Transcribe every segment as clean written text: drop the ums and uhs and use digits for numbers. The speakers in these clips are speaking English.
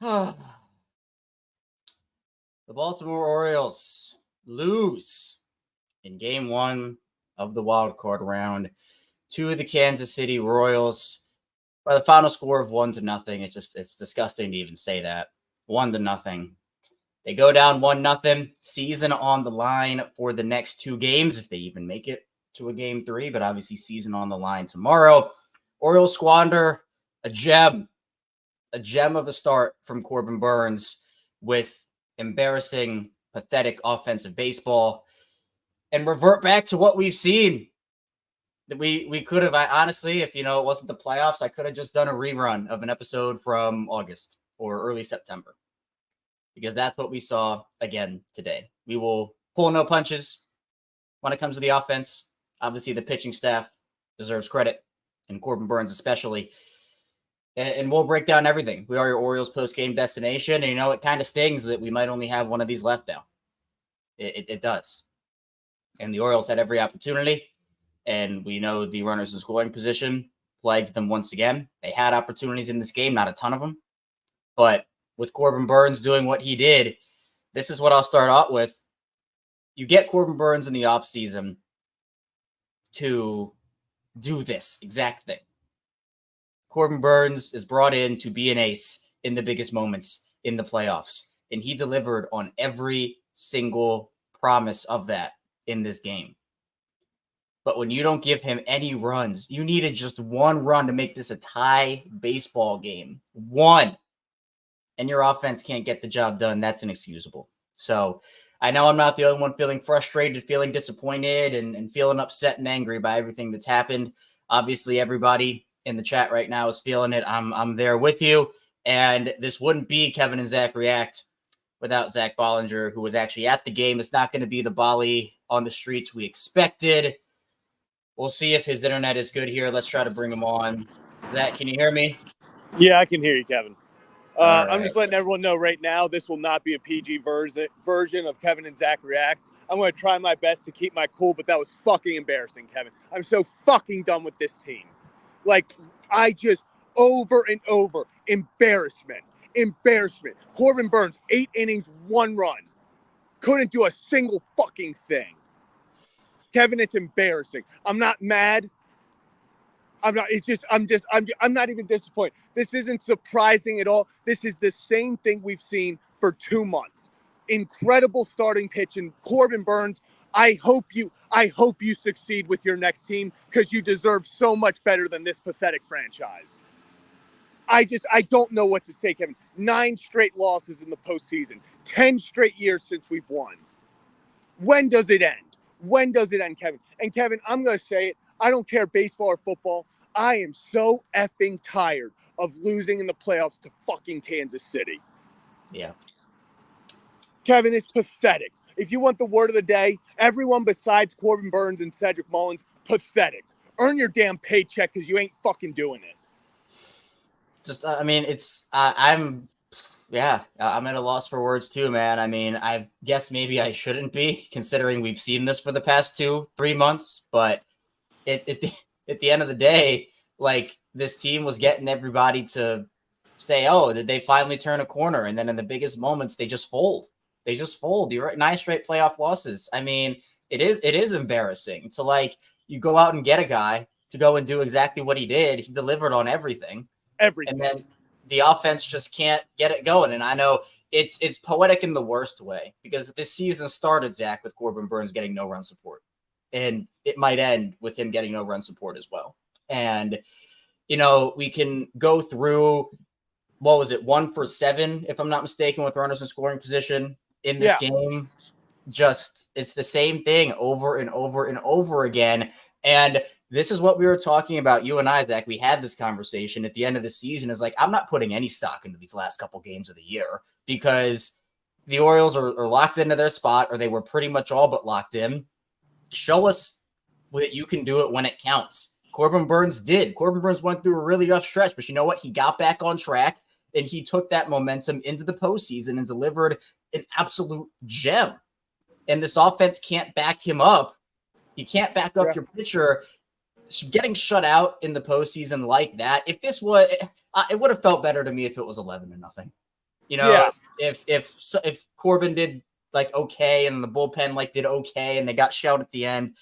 The Baltimore Orioles lose in game 1 of the wild card round to the Kansas City Royals by the final score of 1-0. It's disgusting to even say that. 1-0. They go down 1-0, season on the line for the next 2 games, if they even make it to a game 3, but obviously season on the line tomorrow. Orioles squander a gem of a start from Corbin Burnes with embarrassing, pathetic offensive baseball and revert back to what we've seen. That we could have, honestly, if it wasn't the playoffs, I could have just done a rerun of an episode from August or early September, because that's what we saw again today. We will pull no punches when it comes to the offense. Obviously, the pitching staff deserves credit, and Corbin Burnes especially. And we'll break down everything. We are your Orioles post-game destination, and it kind of stings that we might only have one of these left now. It does. And the Orioles had every opportunity, and we know the runners in scoring position plagued them once again. They had opportunities in this game, not a ton of them. But with Corbin Burnes doing what he did, this is what I'll start out with. You get Corbin Burnes in the offseason to do this exact thing. Corbin Burnes is brought in to be an ace in the biggest moments in the playoffs, and he delivered on every single promise of that in this game. But when you don't give him any runs, you needed just one run to make this a tie baseball game. One. And your offense can't get the job done. That's inexcusable. So I know I'm not the only one feeling frustrated, feeling disappointed, and feeling upset and angry by everything that's happened. Obviously, everybody in the chat right now is feeling it. I'm there with you. And this wouldn't be Kevin and Zach React without Zach Bollinger, who was actually at the game. It's not going to be the Bolly on the streets we expected. We'll see if his internet is good here. Let's try to bring him on. Zach, can you hear me? Yeah, I can hear you, Kevin. Right. I'm just letting everyone know right now, this will not be a PG version of Kevin and Zach React. I'm going to try my best to keep my cool, but that was fucking embarrassing, Kevin. I'm so fucking done with this team. I just over and over, embarrassment. Corbin Burnes, 8 innings, 1 run. Couldn't do a single fucking thing. Kevin, it's embarrassing. I'm not mad. I'm not even disappointed. This isn't surprising at all. This is the same thing we've seen for 2 months. Incredible starting pitch, and Corbin Burnes, I hope you succeed with your next team, because you deserve so much better than this pathetic franchise. I don't know what to say, Kevin. 9 straight losses in the postseason. 10 straight years since we've won. When does it end? Kevin? And Kevin, I'm going to say it. I don't care baseball or football. I am so effing tired of losing in the playoffs to fucking Kansas City. Yeah. Kevin, it's pathetic. If you want the word of the day, everyone besides Corbin Burnes and Cedric Mullins, pathetic. Earn your damn paycheck, because you ain't fucking doing it. I'm at a loss for words too, man. I mean, I guess maybe I shouldn't be, considering we've seen this for the past 2-3 months, but at the end of the day, this team was getting everybody to say, oh, did they finally turn a corner? And then in the biggest moments, they just fold. You're right. 9 straight playoff losses. I mean, it is embarrassing to you go out and get a guy to go and do exactly what he did. He delivered on everything. And then the offense just can't get it going. And I know it's poetic in the worst way, because this season started, Zach, with Corbin Burnes getting no run support. And it might end with him getting no run support as well. And, we can go through, what was it, 1 for 7, if I'm not mistaken, with runners in scoring position in this game. Just, it's the same thing over and over and over again. And this is what we were talking about, you and I, Zach. We had this conversation at the end of the season. Is I'm not putting any stock into these last couple games of the year, because the Orioles are locked into their spot, or they were pretty much all but locked in. Show us that you can do it when it counts. Corbin Burnes did. Corbin Burnes went through a really rough stretch, but you know what? He got back on track, and he took that momentum into the postseason and delivered an absolute gem. And this offense can't back him up. You can't back up your pitcher. Getting shut out in the postseason like that, if this was, it would have felt better to me if it was 11-0. You know, Yeah. if Corbin did like okay and the bullpen like did okay and they got shelled at the end,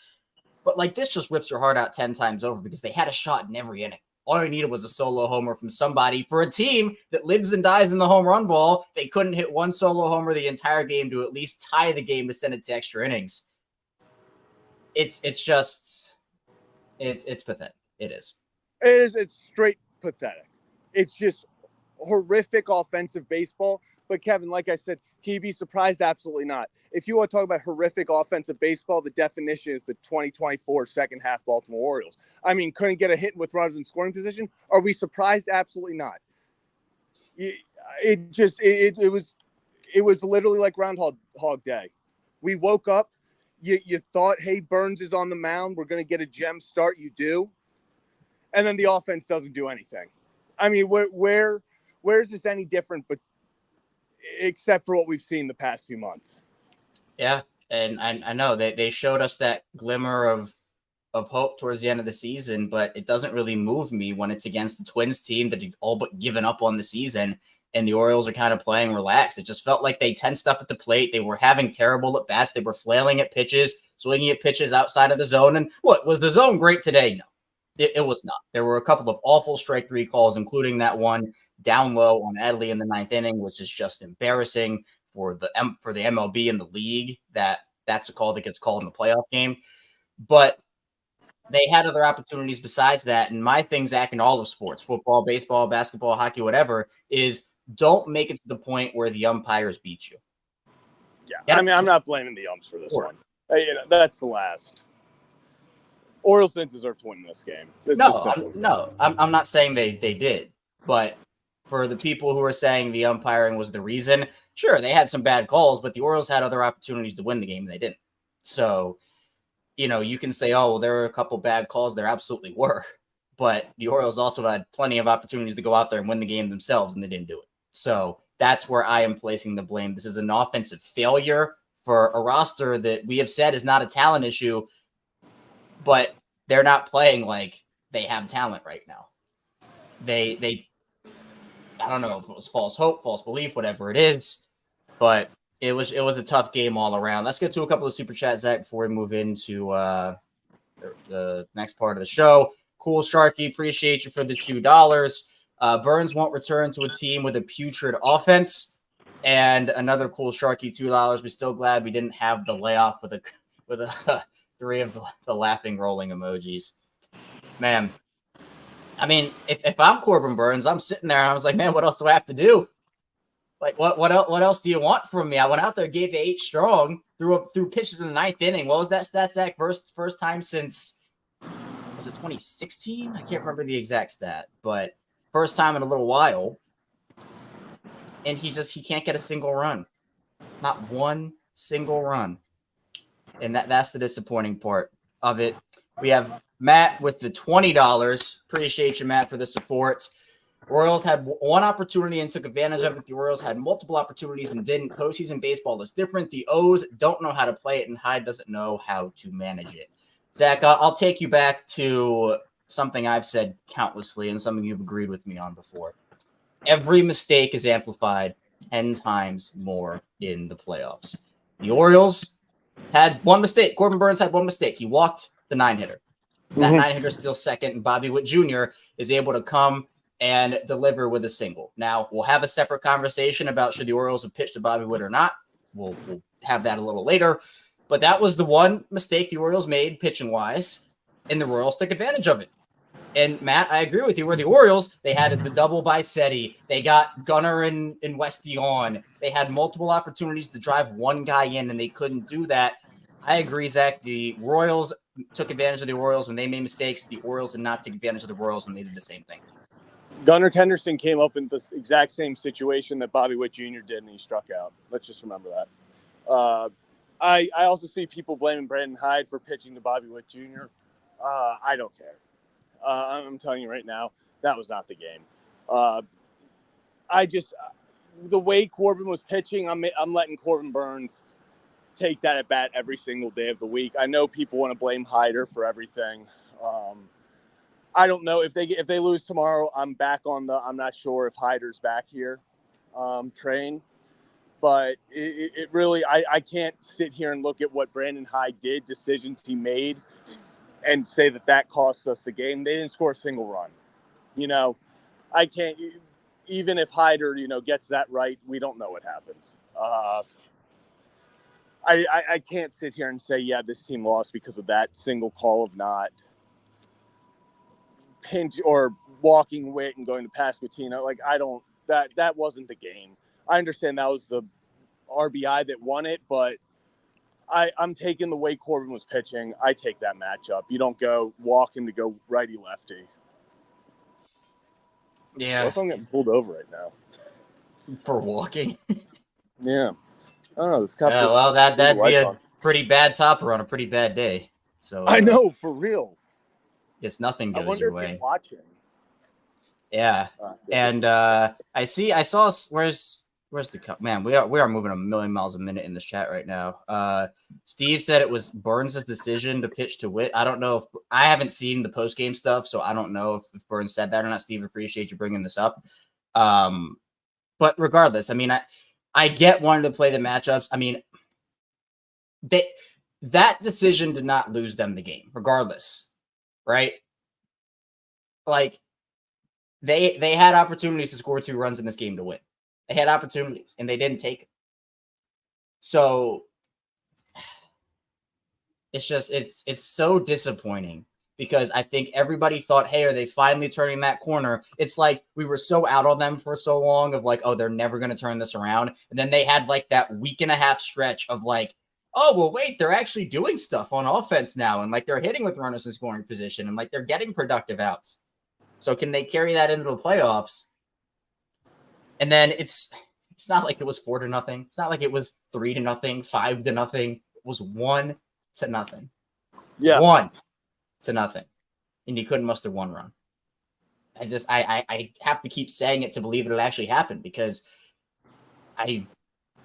but like this just rips your heart out 10 times over because they had a shot in every inning. All I needed was a solo homer from somebody for a team that lives and dies in the home run ball. They couldn't hit one solo homer the entire game to at least tie the game to send it to extra innings. It's pathetic. It is. It's straight pathetic. It's just horrific offensive baseball. But Kevin, like I said, can you be surprised? Absolutely not. If you want to talk about horrific offensive baseball, the definition is the 2024 second half Baltimore Orioles. I mean, couldn't get a hit with runners in scoring position. Are we surprised? Absolutely not. It was literally like Groundhog Day. We woke up. You thought, hey, Burnes is on the mound. We're going to get a gem start. You do. And then the offense doesn't do anything. I mean, where is this any different but except for what we've seen the past few months? Yeah, and I know they showed us that glimmer of hope towards the end of the season, but it doesn't really move me when it's against the Twins team that have all but given up on the season, and the Orioles are kind of playing relaxed. It just felt like they tensed up at the plate. They were having terrible at bats. They were flailing at pitches, swinging at pitches outside of the zone. And what, was the zone great today? No, it was not. There were a couple of awful strike three calls, including that one down low on Adley in the ninth inning, which is just embarrassing for the MLB and the league. That's a call that gets called in the playoff game. But they had other opportunities besides that. And my thing, Zach, in all of sports, football, baseball, basketball, hockey, whatever, is don't make it to the point where the umpires beat you. Yeah, I mean, I'm not blaming the umps for this one. You know, that's the last. Orioles didn't deserve to win this game. I'm not saying they did, but for the people who are saying the umpiring was the reason, sure, they had some bad calls, but the Orioles had other opportunities to win the game and they didn't. So, you know, you can say, oh, well, there were a couple bad calls. There absolutely were. But the Orioles also had plenty of opportunities to go out there and win the game themselves, and they didn't do it. So that's where I am placing the blame. This is an offensive failure for a roster that we have said is not a talent issue, but they're not playing like they have talent right now. They I don't know if it was false hope, false belief, whatever it is, but it was a tough game all around. Let's get to a couple of super chats, Zach, before we move into the next part of the show. Cool Sharky, appreciate you for the $2. Burnes won't return to a team with a putrid offense. And another Cool Sharky, $2. We're still glad we didn't have the layoff with a three of the laughing rolling emojis. Man, I mean, if I'm Corbin Burnes, I'm sitting there and I was like, man, what else do I have to do? Like, what else do you want from me? I went out there, gave you 8 strong, threw pitches in the ninth inning. What was that stat, Zach? First time since, was it 2016? I can't remember the exact stat, but first time in a little while. And he can't get a single run. Not one single run. And that's the disappointing part of it. We have Matt with the $20. Appreciate you, Matt, for the support. Royals had one opportunity and took advantage of it. The Royals had multiple opportunities and didn't. Postseason baseball is different. The O's don't know how to play it, and Hyde doesn't know how to manage it. Zach, I'll take you back to something I've said countlessly and something you've agreed with me on before. Every mistake is amplified 10 times more in the playoffs. The Orioles had one mistake. Corbin Burnes had one mistake. He walked the 9-hitter. That 9-hitter is still second, and Bobby Witt Jr. is able to come and deliver with a single. Now, we'll have a separate conversation about should the Orioles have pitched to Bobby Witt or not. We'll have that a little later. But that was the one mistake the Orioles made pitching-wise, and the Royals took advantage of it. And, Matt, I agree with you. Where the Orioles, they had the double by Seti. They got Gunnar and Westy on. They had multiple opportunities to drive one guy in, and they couldn't do that. I agree, Zach. The Royals took advantage of the Orioles when they made mistakes. The Orioles did not take advantage of the Royals when they did the same thing. Gunnar Henderson came up in the exact same situation that Bobby Witt Jr. did, and he struck out. Let's just remember that. I also see people blaming Brandon Hyde for pitching to Bobby Witt Jr. I don't care. I'm telling you right now, that was not the game. The way Corbin was pitching, I'm letting Corbin Burnes take that at bat every single day of the week. I know people want to blame Hyder for everything. I don't know if they lose tomorrow. I'm back on I'm not sure if Hyder's back here. train. But it really, I can't sit here and look at what Brandon Hyde did, decisions he made, and say that cost us the game. They didn't score a single run. I can't, even if Hyder, gets that right, we don't know what happens. I can't sit here and say, yeah, this team lost because of that single call of not pinch or walking Witt and going to Pasquantino. Like, that wasn't the game. I understand that was the RBI that won it, but I'm taking the way Corbin was pitching. I take that matchup. You don't go walk him to go righty lefty. Yeah. What if I'm getting pulled over right now? For walking? Yeah. I don't know. This cop well, that'd be a pretty bad topper on a pretty bad day. So I know, for real. It's nothing goes I wonder your if way. he's watching. Yeah. And I saw where's the cup? Man, we are moving a million miles a minute in this chat right now. Steve said it was Burnes' decision to pitch to Witt. I don't know if I haven't seen the post game stuff, so I don't know if Burnes said that or not. Steve, appreciate you bringing this up. But regardless, I mean, I get wanting to play the matchups. I mean, that decision did not lose them the game, regardless, right? Like, they had opportunities to score 2 runs in this game to win. They had opportunities, and they didn't take it. So it's so disappointing because I think everybody thought, hey, are they finally turning that corner? It's like we were so out on them for so long of like, oh, they're never going to turn this around. And then they had like that week and a half stretch of like, oh, well, wait, they're actually doing stuff on offense now. And like they're hitting with runners in scoring position and like they're getting productive outs. So can they carry that into the playoffs? And then it's not like it was 4-0. It's not like it was 3-0, 5-0. It was 1-0. Yeah. 1-0. And you couldn't muster 1 run. I have to keep saying it to believe it'll actually happen because I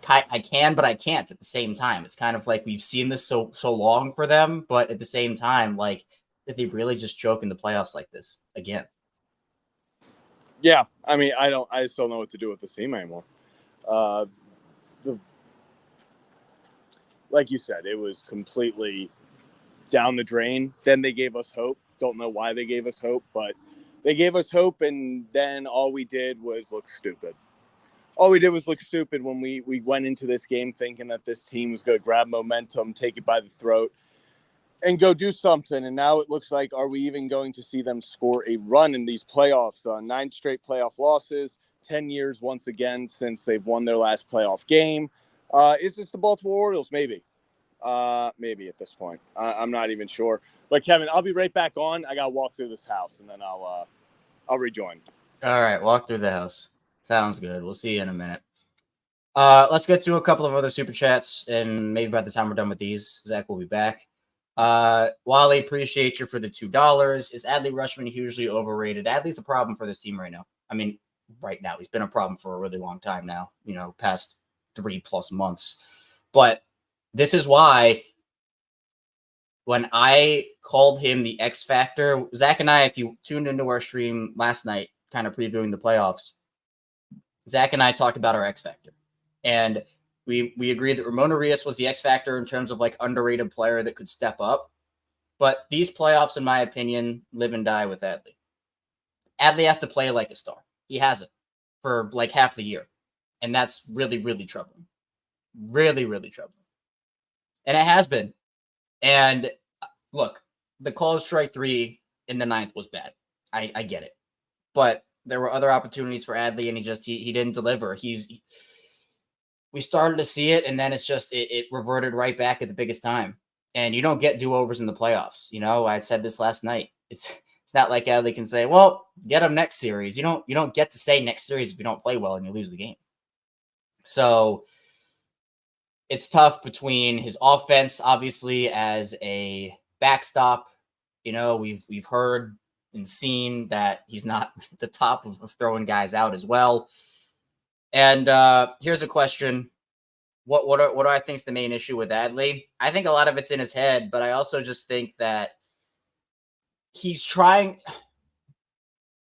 can, but I can't at the same time. It's kind of like we've seen this so long for them, but at the same time, like, did they really just choke in the playoffs like this again? Yeah, I mean, I just don't know what to do with this team anymore. Like you said, it was completely down the drain. Then they gave us hope. Don't know why they gave us hope, but they gave us hope, and then all we did was look stupid. All we did was look stupid when we went into this game thinking that this team was going to grab momentum, take it by the throat, and go do something. And now it looks like, are we even going to see them score a run in these playoffs? 9 straight playoff losses, 10 years once again since they've won their last playoff game. Is this the Baltimore Orioles? Maybe. Maybe at this point. I'm not even sure. But Kevin, I'll be right back on. I got to walk through this house, and then I'll rejoin. All right, walk through the house. Sounds good. We'll see you in a minute. Let's get to a couple of other super chats, and maybe by the time we're done with these, Zach will be back. Wally, appreciate you for the $2. Is Adley Rutschman hugely overrated? Adley's a problem for this team right now. I mean, right now. He's been a problem for a really long time now, past 3+ months. But this is why when I called him the X Factor, Zach and I, if you tuned into our stream last night, kind of previewing the playoffs, Zach and I talked about our X Factor. And we agreed that Ramon Urias was the X Factor in terms of like underrated player that could step up. But these playoffs, in my opinion, live and die with Adley. Adley has to play like a star. He hasn't for like half the year. And that's really, really troubling. Really, really troubling. And it has been. And look, the call strike 3 in the 9th was bad. I get it. But there were other opportunities for Adley, and he didn't deliver. We started to see it, and then it reverted right back at the biggest time. And you don't get do-overs in the playoffs. I said this last night. It's not like Adley can say, well, get him next series. You don't get to say next series if you don't play well and you lose the game. So it's tough between his offense, obviously, as a backstop. We've heard and seen that he's not the top of throwing guys out as well. And here's a question. What do I think is the main issue with Adley? I think a lot of it's in his head, but I also just think that he's trying.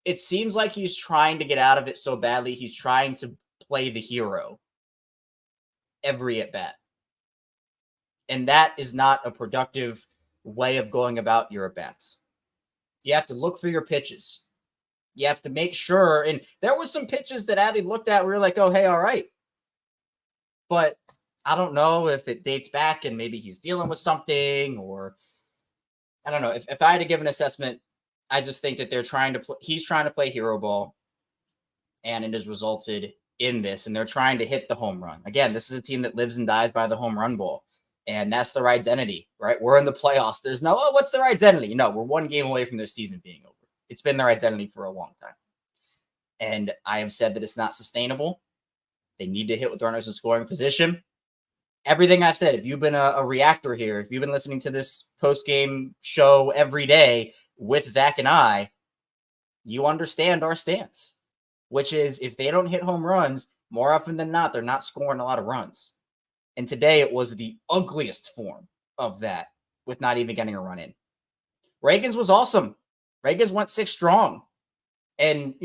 It seems like he's trying to get out of it so badly. He's trying to play the hero every at bat. And that is not a productive way of going about your at bats. You have to look for your pitches. You have to make sure. And there were some pitches that Adley looked at. We were like, oh, hey, all right. But I don't know if it dates back and maybe he's dealing with something, or I don't know. If I had to give an assessment, I just think that he's trying to play hero ball, and it has resulted in this. And they're trying to hit the home run. Again, this is a team that lives and dies by the home run ball. And that's their identity, right? We're in the playoffs. There's no, oh, what's their identity? No, we're one game away from their season being over. It's been their identity for a long time. And I have said that it's not sustainable. They need to hit with runners in scoring position. Everything I've said, if you've been a reactor here, if you've been listening to this post-game show every day with Zach and I, you understand our stance, which is if they don't hit home runs, more often than not, they're not scoring a lot of runs. And today it was the ugliest form of that with not even getting a run in. Reagan's was awesome. Reagan's went 6 strong and,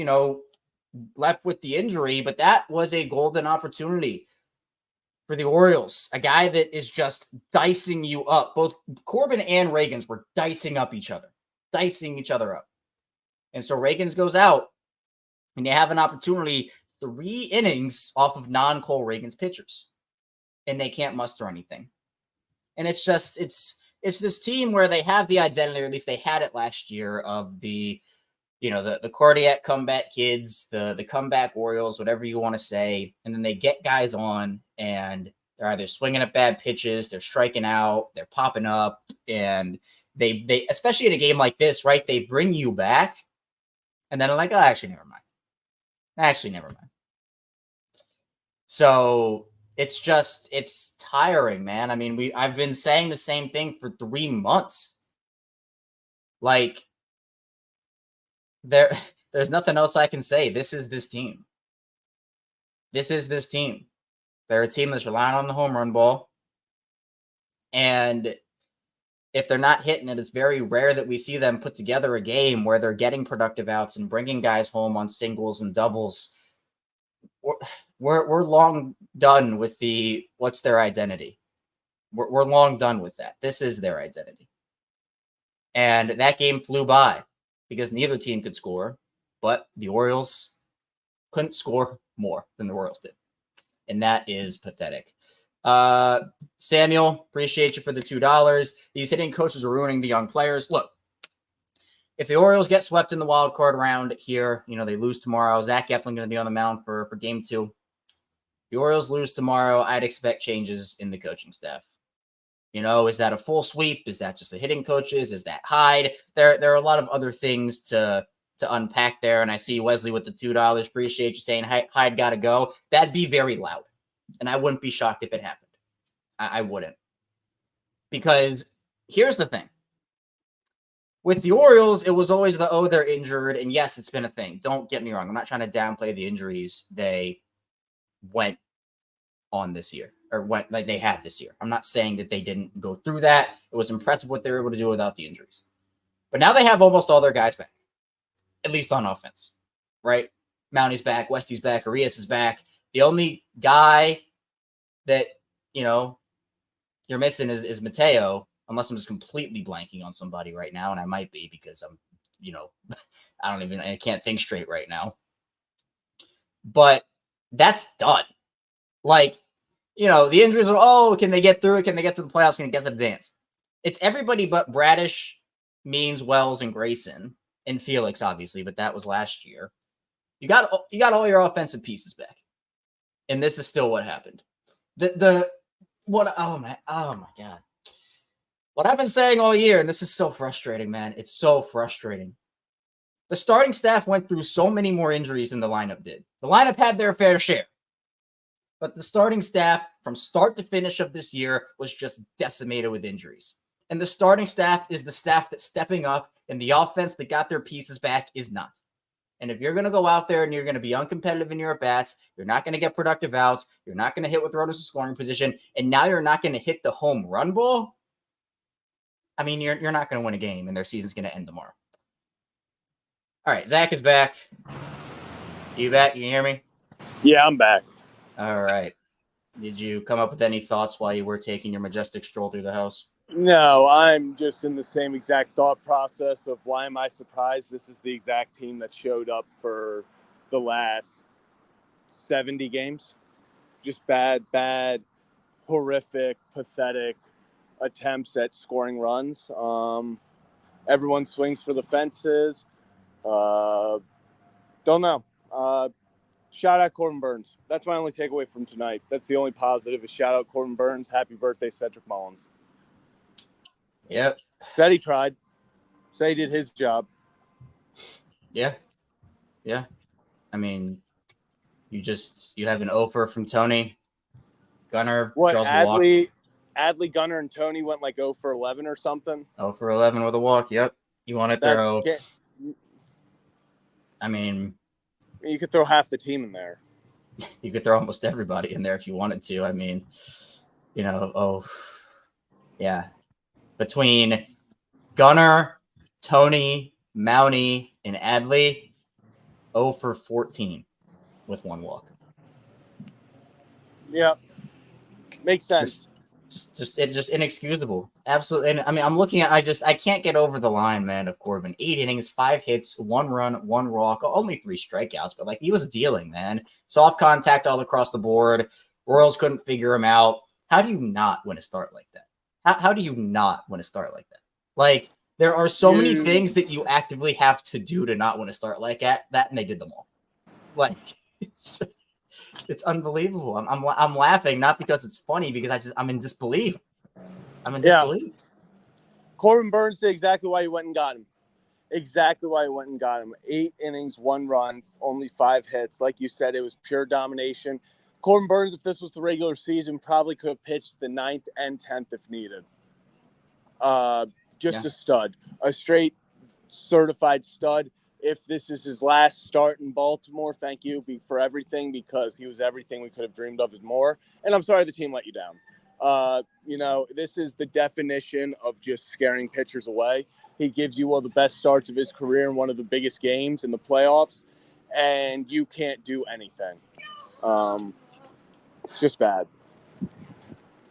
left with the injury, but that was a golden opportunity for the Orioles. A guy that is just dicing you up. Both Corbin and Reagan's were dicing each other up. And so Reagan's goes out and you have an opportunity 3 innings off of non-Cole Reagan's pitchers. And they can't muster anything. And it's just, it's this team where they have the identity, or at least they had it last year, of the cardiac comeback kids, the comeback Orioles, whatever you want to say. And then they get guys on and they're either swinging at bad pitches, they're striking out, they're popping up. And they especially in a game like this, right? They bring you back and then I'm like, oh, actually, never mind. So it's tiring, man. I mean, I've been saying the same thing for 3 months. Like, there's nothing else I can say. This is this team. They're a team that's relying on the home run ball. And if they're not hitting it, it's very rare that we see them put together a game where they're getting productive outs and bringing guys home on singles and doubles. We're long done with what's their identity. We're long done with that. This is their identity. And that game flew by because neither team could score, but the Orioles couldn't score more than the Orioles did. And that is pathetic. Samuel, appreciate you for the $2. These hitting coaches are ruining the young players. Look, if the Orioles get swept in the wild card round here, they lose tomorrow. Zach Eflin going to be on the mound for game 2. If the Orioles lose tomorrow, I'd expect changes in the coaching staff. Is that a full sweep? Is that just the hitting coaches? Is that Hyde? There are a lot of other things to unpack there. And I see Wesley with the $2. Appreciate you saying Hyde got to go. That'd be very loud. And I wouldn't be shocked if it happened. I wouldn't. Because here's the thing. With the Orioles, it was always they're injured. And yes, it's been a thing. Don't get me wrong. I'm not trying to downplay the injuries they went on this year, or they had this year. I'm not saying that they didn't go through that. It was impressive what they were able to do without the injuries. But now they have almost all their guys back, at least on offense, right? Mounty's back, Westy's back, Arias is back. The only guy that, you're missing is Mateo, unless I'm just completely blanking on somebody right now, and I might be because I'm, I can't think straight right now. But that's done. Like, the injuries are, can they get through it? Can they get to the playoffs? Can they get to the dance? It's everybody but Bradish, Means, Wells, and Grayson, and Felix, obviously, but that was last year. You got all your offensive pieces back. And this is still what happened. Oh my God. What I've been saying all year, and this is so frustrating, man. It's so frustrating. The starting staff went through so many more injuries than the lineup did. The lineup had their fair share. But the starting staff, from start to finish of this year, was just decimated with injuries. And the starting staff is the staff that's stepping up, and the offense that got their pieces back is not. And if you're going to go out there and you're going to be uncompetitive in your at-bats, you're not going to get productive outs, you're not going to hit with runners in scoring position, and now you're not going to hit the home run ball, I mean, you're not going to win a game, and their season's going to end tomorrow. All right, Zach is back. You back? You can hear me? Yeah, I'm back. All right. Did you come up with any thoughts while you were taking your majestic stroll through the house? No, I'm just in the same exact thought process of why am I surprised? This is the exact team that showed up for the last 70 games. Just bad, horrific, pathetic attempts at scoring runs. Everyone swings for the fences. Don't know. Shout out Corbin Burnes. That's my only takeaway from tonight. That's the only positive is shout out Corbin Burnes. Happy birthday, Cedric Mullins. Yep. Said he tried. Said he did his job. Yeah. I mean, you have an offer from Tony. Gunnar What, draws a walk. Adley, Gunnar, and Tony went like 0 for 11 or something? 0 for 11 with a walk. Yep. You want to throw. I mean, you could throw half the team in there. You could throw almost everybody in there if you wanted to. I mean, yeah. Between Gunnar, Tony, Mountie, and Adley, 0 for 14 with one walk. Yeah. Makes sense. It's just inexcusable. Absolutely. And I mean, I'm looking at, I can't get over the line, man, of Corbin. 8 innings, 5 hits, 1 run, 1 walk, only 3 strikeouts, but like he was dealing, man. Soft contact all across the board. Royals couldn't figure him out. How do you not win a start like that? How do you not win a start like that? Like, there are so many things that you actively have to do to not win a start like that, and they did them all. Like, it's unbelievable. I'm laughing not because it's funny, because I'm in disbelief. Corbin Burnes did exactly why he went and got him. 8 innings, 1 run, only 5 hits. Like you said, it was pure domination. Corbin Burnes, if this was the regular season, probably could have pitched the 9th and 10th if needed. A stud, a straight certified stud. If this is his last start in Baltimore, thank you for everything, because he was everything we could have dreamed of and more. And I'm sorry the team let you down. This is the definition of just scaring pitchers away. He gives you one of the best starts of his career in one of the biggest games in the playoffs, and you can't do anything. Just bad.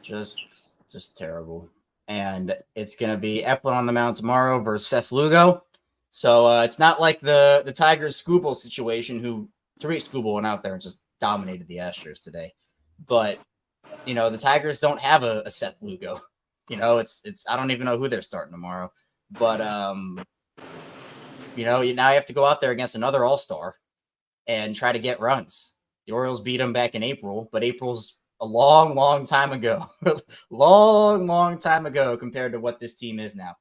Just terrible. And it's going to be Eflin on the mound tomorrow versus Seth Lugo. So it's not like the Tigers Skubal situation, who Tariq Skubal went out there and just dominated the Astros today. But, the Tigers don't have a Seth Lugo. It's I don't even know who they're starting tomorrow. But, now you have to go out there against another all-star and try to get runs. The Orioles beat them back in April, but April's a long, long time ago. long, long time ago compared to what this team is now.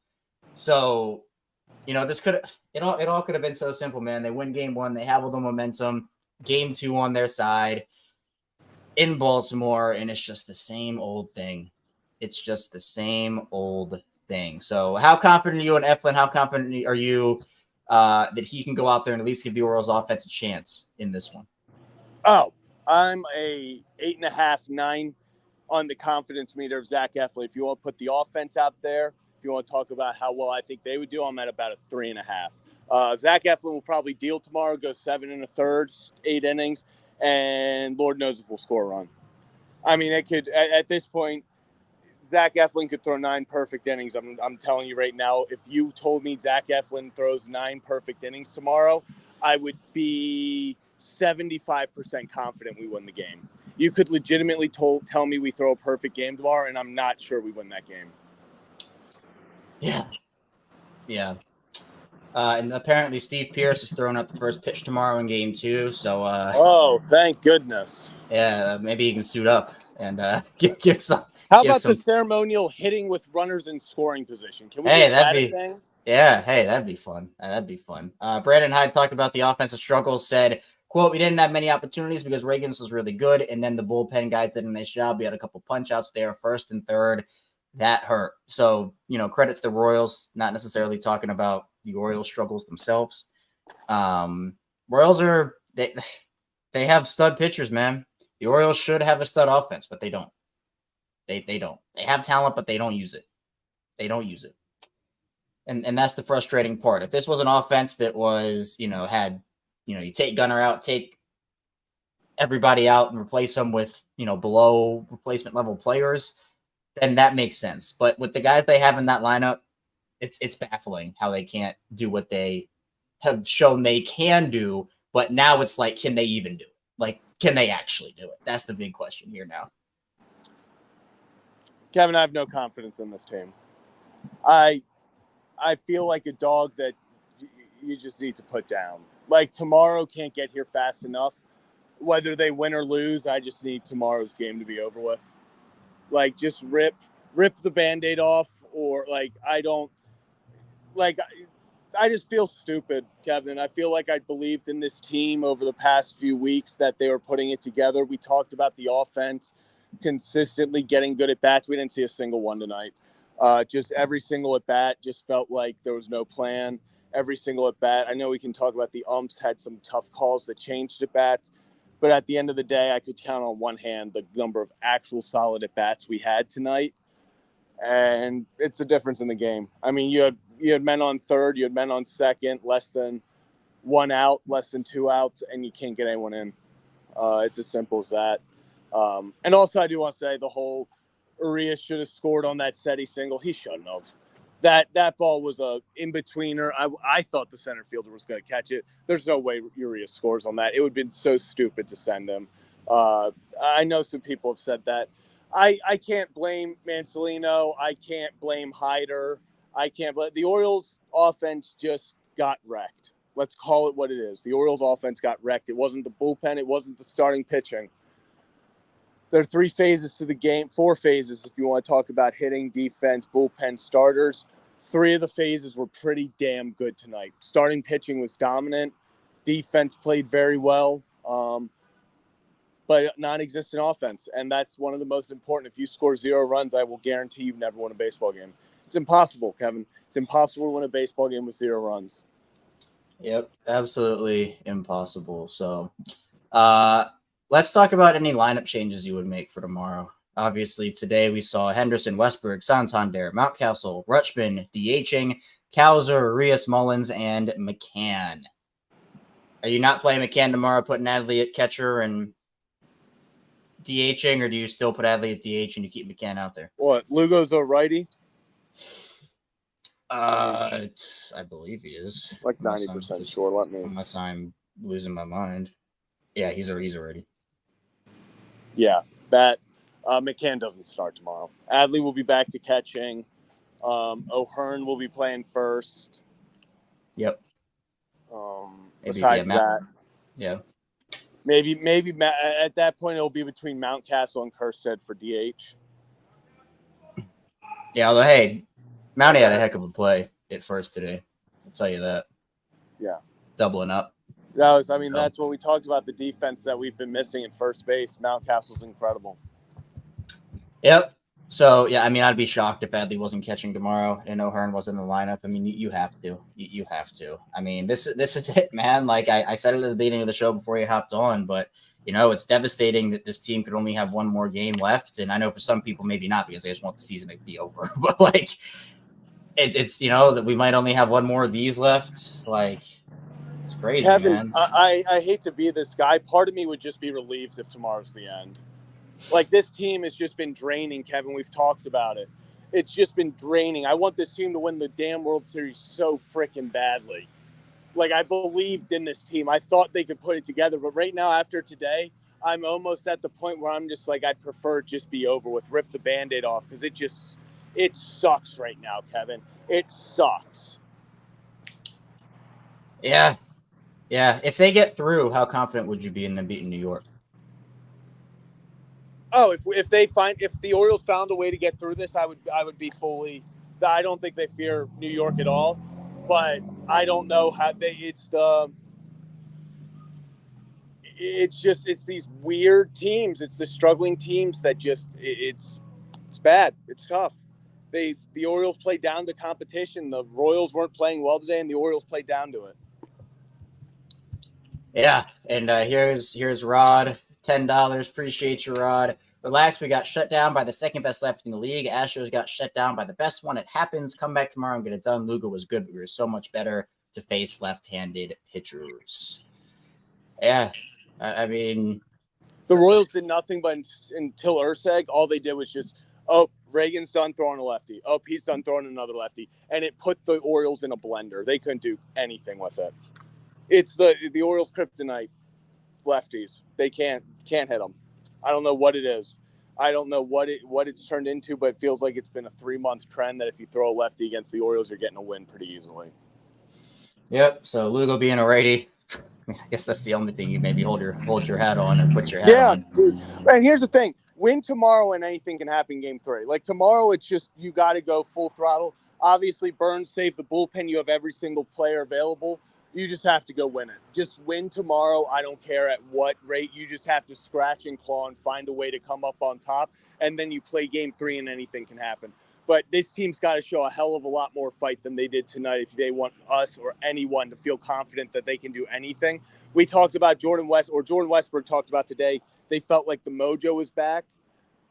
So, this it all could have been so simple, man. They win game 1, they have all the momentum, game 2 on their side in Baltimore, and it's just the same old thing. It's just the same old thing. So how confident are you in Eflin? How confident are you that he can go out there and at least give the Orioles offense a chance in this one? Oh, I'm a 8.5, 9 on the confidence meter of Zach Eflin. If you want to put the offense out there, if you want to talk about how well I think they would do, I'm at about a 3.5. Zach Eflin will probably deal tomorrow, go 7 1/3, 8 innings, and Lord knows if we'll score a run. I mean, it could at this point. Zach Eflin could throw 9 perfect innings. I'm telling you right now, if you told me Zach Eflin throws 9 perfect innings tomorrow, I would be 75% confident we win the game. You could legitimately tell me we throw a perfect game tomorrow, and I'm not sure we win that game. Yeah. And apparently Steve Pearce is throwing up the first pitch tomorrow in game 2. So, oh, thank goodness. Yeah, maybe he can suit up and give some. How about the ceremonial hitting with runners in scoring position? Can we get that a thing? Yeah, hey, that'd be fun. Brandon Hyde talked about the offensive struggles, said, quote, "We didn't have many opportunities because Reagans was really good, and then the bullpen guys did a nice job. We had a couple punch-outs there, first and third. That hurt." So, credit to the Royals, not necessarily talking about the Orioles struggles themselves. Royals they have stud pitchers, man. The Orioles should have a stud offense, but they don't. They don't. They have talent, but they don't use it. And that's the frustrating part. If this was an offense that was, you take Gunnar out, take everybody out and replace them with, below replacement level players, then that makes sense. But with the guys they have in that lineup, it's baffling how they can't do what they have shown they can do. But now it's like, can they even do it? Like, can they actually do it? That's the big question here now. Kevin, I have no confidence in this team. I feel like a dog that you just need to put down. Like, tomorrow can't get here fast enough. Whether they win or lose, I just need tomorrow's game to be over with. Like, just rip the Band-Aid off, or like, I just feel stupid, Kevin. I feel like I believed in this team over the past few weeks that they were putting it together. We talked about the offense consistently getting good at bats. We didn't see a single one tonight. Just every single at bat just felt like there was no plan. Every single at bat. I know we can talk about the umps had some tough calls that changed at bats, but at the end of the day, I could count on one hand the number of actual solid at bats we had tonight, and it's a difference in the game. I mean, you had men on third, you had men on second, less than one out, less than two outs, and you can't get anyone in. It's as simple as that. And also, I do want to say the whole Urias should have scored on that SETI single. He shouldn't have. That ball was a in-betweener. I thought the center fielder was going to catch it. There's no way Urias scores on that. It would have been so stupid to send him. I know some people have said that. I can't blame Mansolino. I can't blame Hyder. I can't blame the Orioles offense just got wrecked. Let's call it what it is. The Orioles offense got wrecked. It wasn't the bullpen. It wasn't the starting pitching. There are 3 phases to the game, 4 phases if you want to talk about hitting, defense, bullpen, starters. 3 of the phases were pretty damn good tonight. Starting pitching was dominant. Defense played very well, but non-existent offense. And that's one of the most important. If you score 0 runs, I will guarantee you've never won a baseball game. It's impossible, Kevin. It's impossible to win a baseball game with 0 runs. Yep, absolutely impossible. So, let's talk about any lineup changes you would make for tomorrow. Obviously, today we saw Henderson, Westberg, Santander, Mountcastle, Rutschman, DHing, Cowser, Urias, Mullins, and McCann. Are you not playing McCann tomorrow, putting Adley at catcher and DHing, or do you still put Adley at DH and you keep McCann out there? What, Lugo's a righty? I believe he is. Like 90% sure. Unless I'm losing my mind. Yeah, he's already. Yeah, that McCann doesn't start tomorrow. Adley will be back to catching. O'Hearn will be playing first. Yep. Besides that, yeah, maybe at that point it'll be between Mountcastle and Kerstead for DH. Yeah, although hey, Mountie had a heck of a play at first today. I'll tell you that. Yeah, doubling up. That's what we talked about, the defense that we've been missing at first base. Mountcastle's incredible. Yep. So, yeah, I'd be shocked if Adley wasn't catching tomorrow and O'Hearn wasn't in the lineup. You have to. You have to. This is it, man. Like I said it at the beginning of the show before you hopped on, but, it's devastating that this team could only have one more game left. And I know for some people, maybe not because they just want the season to be over. But, it's that we might only have one more of these left. Like, it's crazy, Kevin, man. I hate to be this guy. Part of me would just be relieved if tomorrow's the end. Like, this team has just been draining, Kevin. We've talked about it. It's just been draining. I want this team to win the damn World Series so freaking badly. Like, I believed in this team. I thought they could put it together. But right now, after today, I'm almost at the point where I'm just like, I'd prefer it just be over with. Rip the Band-Aid off, because it sucks right now, Kevin. It sucks. Yeah. Yeah. If they get through, how confident would you be in them beating New York? Oh, if the Orioles found a way to get through this, I would be fully. I don't think they fear New York at all, but I don't know how it's these weird teams. It's the struggling teams that just it's bad. It's tough. The Orioles play down to competition. The Royals weren't playing well today, and the Orioles played down to it. Yeah, and here's Rod, $10. Appreciate you, Rod. Relax, we got shut down by the second best left in the league. Astros got shut down by the best one. It happens. Come back tomorrow and get it done. Lugo was good, but we were so much better to face left-handed pitchers. Yeah, The Royals did nothing, but until Urseg, all they did was just, oh, Reagan's done throwing a lefty. Oh, he's done throwing another lefty. And it put the Orioles in a blender. They couldn't do anything with it. It's the Orioles' kryptonite, lefties. They can't hit them. I don't know what it is. I don't know what it's turned into, but it feels like it's been a 3-month trend that if you throw a lefty against the Orioles, you're getting a win pretty easily. Yep. So Lugo being a righty, I mean, I guess that's the only thing you maybe hold your hat on or put your hat on. Dude. And here's the thing: win tomorrow, and anything can happen. Game 3, like tomorrow, it's just you got to go full throttle. Obviously, Burnes saved the bullpen. You have every single player available. You just have to go win it. Just win tomorrow. I don't care at what rate. You just have to scratch and claw and find a way to come up on top. And then you play game 3 and anything can happen. But this team's got to show a hell of a lot more fight than they did tonight if they want us or anyone to feel confident that they can do anything. We talked about Jordan Westbrook talked about today. They felt like the mojo was back.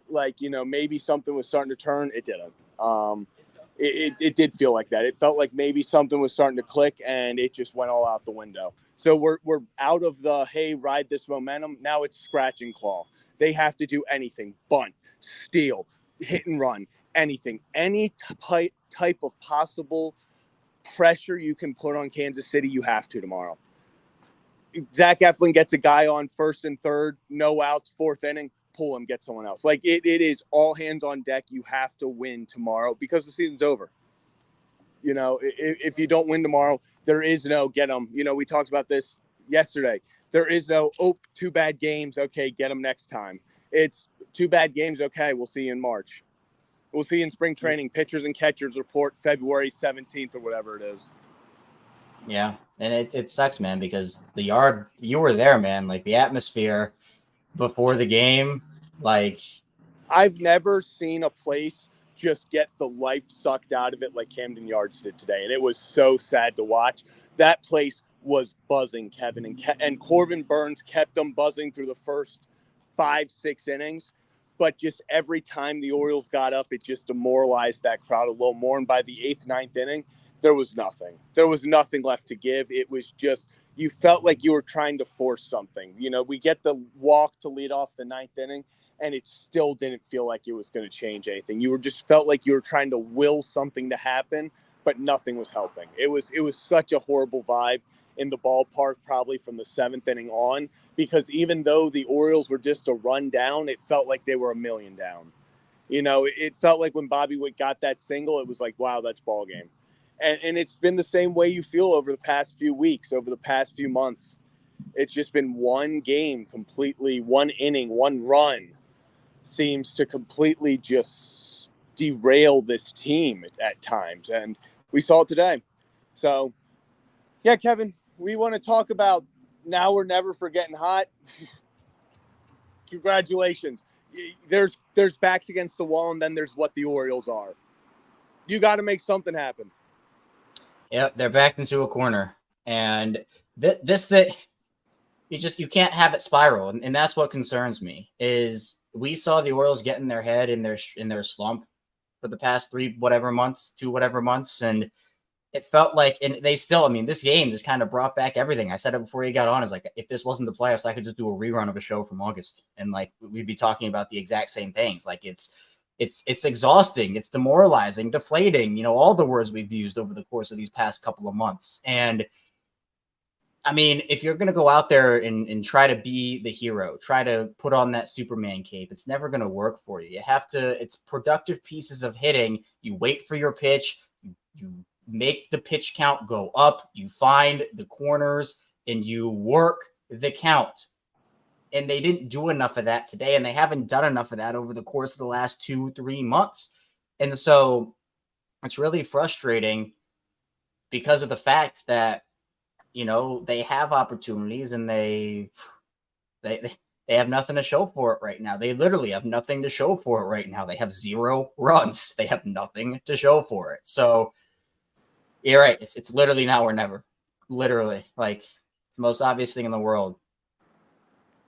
Like, maybe something was starting to turn. It didn't. It did feel like that. It felt like maybe something was starting to click, and it just went all out the window. So we're out of the, hey, ride this momentum. Now it's scratch and claw. They have to do anything. Bunt, steal, hit and run, anything. Any type of possible pressure you can put on Kansas City, you have to tomorrow. Zach Eflin gets a guy on first and third, no outs, 4th inning. Pull him, get someone else. Like it is all hands on deck. You have to win tomorrow because the season's over. If you don't win tomorrow, there is no get them. We talked about this yesterday. There is no, 2 bad games. Okay, get them next time. It's 2 bad games. Okay, we'll see you in March. We'll see you in spring training. Pitchers and catchers report February 17th or whatever it is. Yeah, and it sucks, man, because the yard, you were there, man. Like the atmosphere before the game, like I've never seen a place just get the life sucked out of it like Camden Yards did today, and it was so sad to watch. That place was buzzing, Kevin, and Corbin Burnes kept them buzzing through the first 5-6 innings. But just every time the Orioles got up, it just demoralized that crowd a little more. And by the 8th, 9th inning, there was nothing. There was nothing left to give. It was just, you felt like you were trying to force something. We get the walk to lead off the 9th inning, and it still didn't feel like it was going to change anything. You just felt like you were trying to will something to happen, but nothing was helping. It was such a horrible vibe in the ballpark, probably from the 7th inning on, because even though the Orioles were just a run down, it felt like they were a million down. It felt like when Bobby Witt got that single, it was like, wow, that's ball game. And it's been the same way you feel over the past few weeks, over the past few months. It's just been one game completely, one inning, one run seems to completely just derail this team at times. And we saw it today. So, yeah, Kevin, we want to talk about now or never for getting hot. Congratulations. There's backs against the wall, and then there's what the Orioles are. You got to make something happen. Yep, they're backed into a corner, and you can't have it spiral, and that's what concerns me. Is we saw the Orioles get in their head in their slump for the past 2 whatever months, and it felt like, and they still, I mean, this game just kind of brought back everything. I said it before you got on. Is like, if this wasn't the playoffs, I could just do a rerun of a show from August, and like we'd be talking about the exact same things. Like it's exhausting, it's demoralizing, deflating. All the words we've used over the course of these past couple of months. And I mean, if you're going to go out there and try to be the hero, try to put on that Superman cape, it's never going to work for you. You have to, it's productive pieces of hitting. You wait for your pitch, you make the pitch count go up, you find the corners, and you work the count. And they didn't do enough of that today, and they haven't done enough of that over the course of the last 2-3 months. And so it's really frustrating because of the fact that, they have opportunities and they have nothing to show for it right now. They literally have nothing to show for it right now. They have 0 runs. They have nothing to show for it. So you're right. It's literally now or never. Literally. Like, it's the most obvious thing in the world.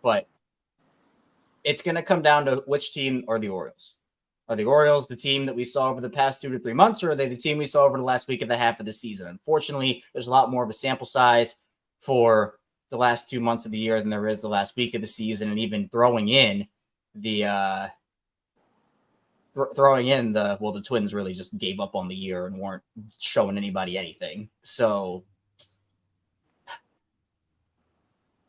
But it's going to come down to which team are the Orioles. Are the Orioles the team that we saw over the past 2 to 3 months, or are they the team we saw over the last week and a half of the season? Unfortunately, there's a lot more of a sample size for the last 2 months of the year than there is the last week of the season, and even throwing in the the Twins really just gave up on the year and weren't showing anybody anything. So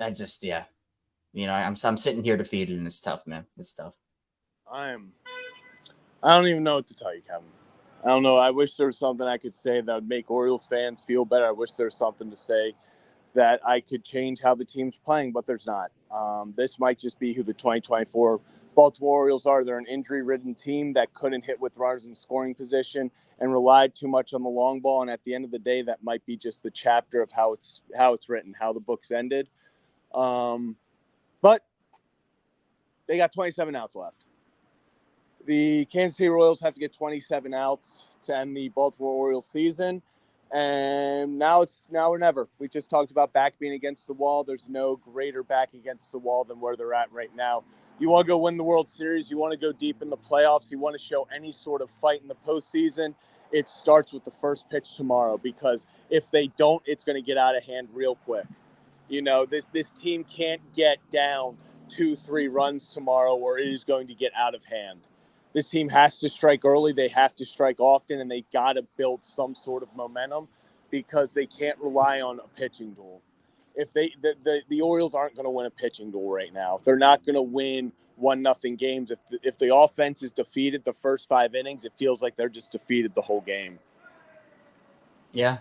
I just, I'm sitting here defeated, and it's tough, man. It's tough. I don't even know what to tell you, Kevin. I don't know. I wish there was something I could say that would make Orioles fans feel better. I wish there was something to say that I could change how the team's playing, but there's not. This might just be who the 2024 Baltimore Orioles are. They're an injury-ridden team that couldn't hit with runners in scoring position and relied too much on the long ball. And at the end of the day, that might be just the chapter of how it's written, how the book's ended. But they got 27 outs left. The Kansas City Royals have to get 27 outs to end the Baltimore Orioles season. And now or never. We just talked about back being against the wall. There's no greater back against the wall than where they're at right now. You want to go win the World Series. You want to go deep in the playoffs. You want to show any sort of fight in the postseason. It starts with the first pitch tomorrow, because if they don't, it's going to get out of hand real quick. This team can't get down 2-3 runs tomorrow, or it is going to get out of hand. This team has to strike early. They have to strike often, and they got to build some sort of momentum, because they can't rely on a pitching duel. If the Orioles aren't going to win a pitching duel right now, they're not going to win 1-0 games. If the offense is defeated the first 5 innings, it feels like they're just defeated the whole game. Yeah.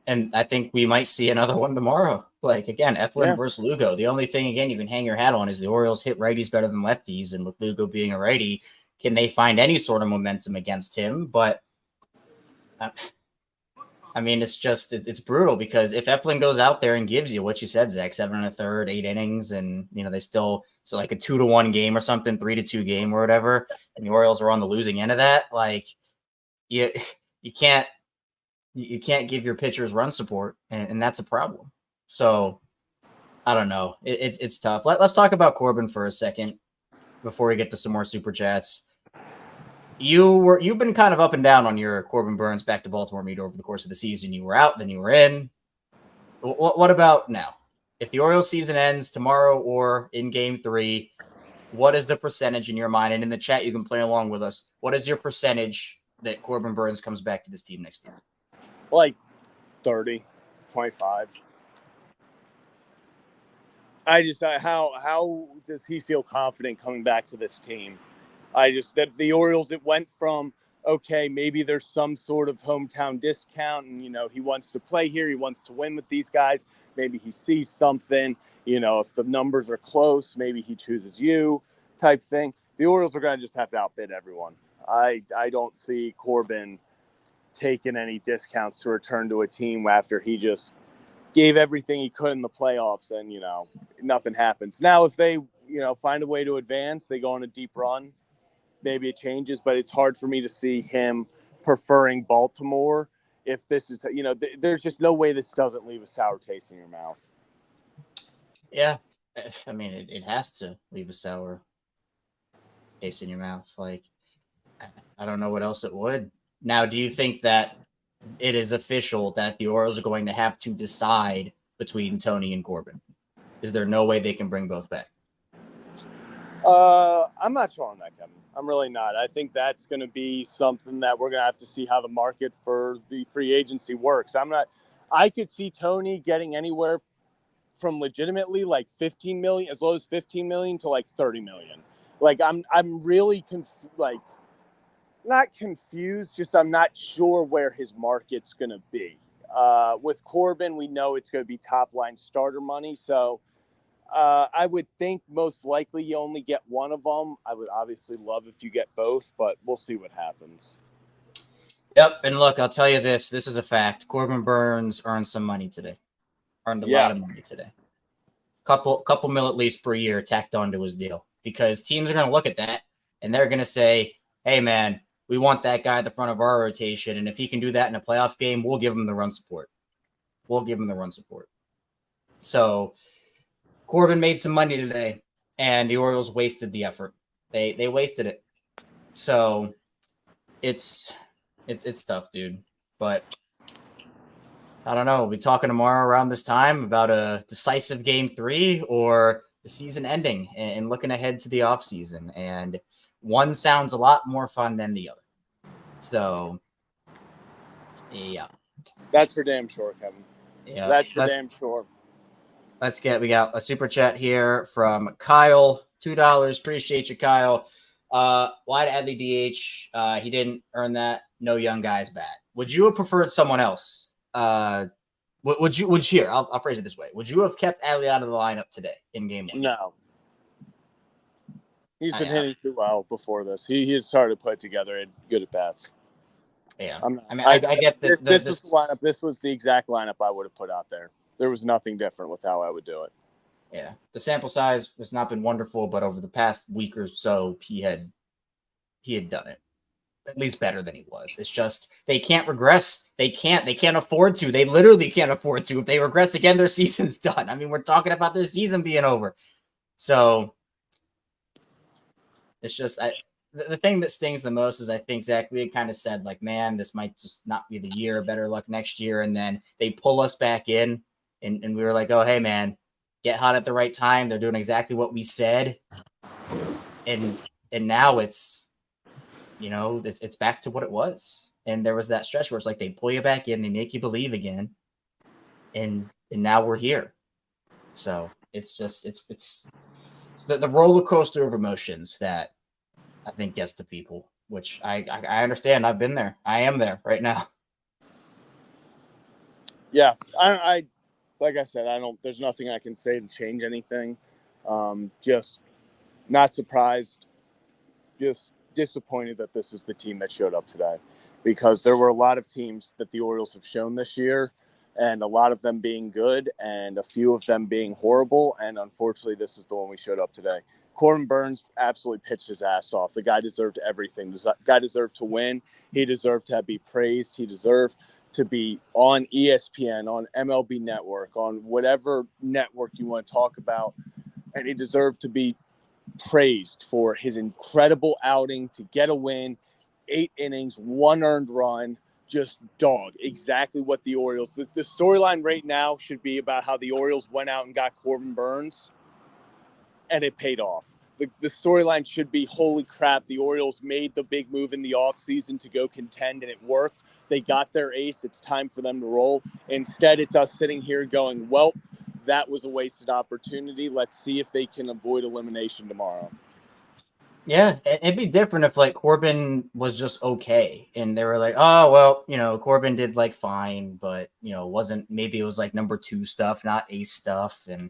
And I think we might see another one tomorrow. Like, again, Eflin versus Lugo. The only thing, again, you can hang your hat on is the Orioles hit righties better than lefties. And with Lugo being a righty, can they find any sort of momentum against him? But, I mean, it's brutal, because if Eflin goes out there and gives you what you said, Zach, 7 1/3, 8 innings, and, they still, so like a 2-1 game or something, 3-2 game or whatever, and the Orioles are on the losing end of that, like, you can't give your pitchers run support, and that's a problem. So I don't know. It's tough. Let's talk about Corbin for a second before we get to some more super chats. You've been kind of up and down on your Corbin Burnes back to Baltimore meet over the course of the season. You were out, then you were in. What about now? If the Orioles season ends tomorrow or in Game 3, what is the percentage in your mind? And in the chat, you can play along with us. What is your percentage that Corbin Burnes comes back to this team next year? Like 30, 25. How does he feel confident coming back to this team? That the Orioles, it went from, okay, maybe there's some sort of hometown discount, and, he wants to play here. He wants to win with these guys. Maybe he sees something, if the numbers are close, maybe he chooses you type thing. The Orioles are going to just have to outbid everyone. I don't see Corbin taking any discounts to return to a team after he just gave everything he could in the playoffs, and, nothing happens. Now, if they, find a way to advance, they go on a deep run, maybe it changes, but it's hard for me to see him preferring Baltimore if this is, there's just no way this doesn't leave a sour taste in your mouth. Yeah. I mean, it has to leave a sour taste in your mouth. Like, I don't know what else it would. Now, do you think that it is official that the Orioles are going to have to decide between Tony and Corbin? Is there no way they can bring both back? I'm not sure on that, Kevin. I'm really not. I think that's going to be something that we're going to have to see how the market for the free agency works. I could see Tony getting anywhere from legitimately like 15 million, as low as 15 million, to like 30 million. Like, I'm really not confused, just I'm not sure where his market's going to be. With Corbin, we know it's going to be top line starter money. So I would think most likely you only get one of them. I would obviously love if you get both, but we'll see what happens. Yep. And look, I'll tell you this is a fact. Corbin Burnes earned some money today. Earned a lot of money today. Couple mil at least per year tacked onto his deal, because teams are going to look at that and they're going to say, hey, man, we want that guy at the front of our rotation. And if he can do that in a playoff game, we'll give him the run support. So Corbin made some money today, and the Orioles wasted the effort. They wasted it. So it's tough, dude. But I don't know. We'll be talking tomorrow around this time about a decisive game 3 or the season ending and looking ahead to the offseason. And one sounds a lot more fun than the other. So, yeah. That's for damn sure, Kevin. Yeah. That's for damn sure. We got a super chat here from Kyle, $2. Appreciate you, Kyle. Why did Adley DH? He didn't earn that. No young guys bat. Would you have preferred someone else? Would you here? I'll phrase it this way. Would you have kept Adley out of the lineup today in game 1? No. He's been hitting too well before this. He has started to put together good at bats. Yeah. I get that this was the lineup. This was the exact lineup I would have put out there. There was nothing different with how I would do it. Yeah. The sample size has not been wonderful, but over the past week or so, he had done it. At least better than he was. It's just they can't regress. They can't afford to. They literally can't afford to. If they regress again, their season's done. I mean, we're talking about their season being over. So it's just the thing that stings the most is I think Zach, we had kind of said like, man, this might just not be the year. Better luck next year. And then they pull us back in, and we were like, oh, hey, man, get hot at the right time. They're doing exactly what we said. And now it's, it's back to what it was. And there was that stretch where it's like they pull you back in, they make you believe again, and now we're here. So it's just it's the roller coaster of emotions that I think gets to people, which I understand. I've been there. I am there right now. Yeah, I like I said, there's nothing I can say to change anything. Just not surprised, just disappointed that this is the team that showed up today, because there were a lot of teams that the Orioles have shown this year, and a lot of them being good and a few of them being horrible. And unfortunately, this is the one we showed up today. Corbin Burnes absolutely pitched his ass off. The guy deserved everything. The guy deserved to win. He deserved to be praised. He deserved to be on ESPN, on MLB Network, on whatever network you want to talk about. And he deserved to be praised for his incredible outing to get a win, 8 innings, 1 earned run, just dog. Exactly what the Orioles, the storyline right now should be about how the Orioles went out and got Corbin Burnes, and it paid off. The storyline should be, holy crap, the Orioles made the big move in the offseason to go contend, and it worked. They got their ace. It's time for them to roll. Instead, it's us sitting here going, well, that was a wasted opportunity. Let's see if they can avoid elimination tomorrow. Yeah, it'd be different if like Corbin was just okay, and they were like, oh well, Corbin did like fine, but maybe it was like number 2 stuff, not ace stuff, and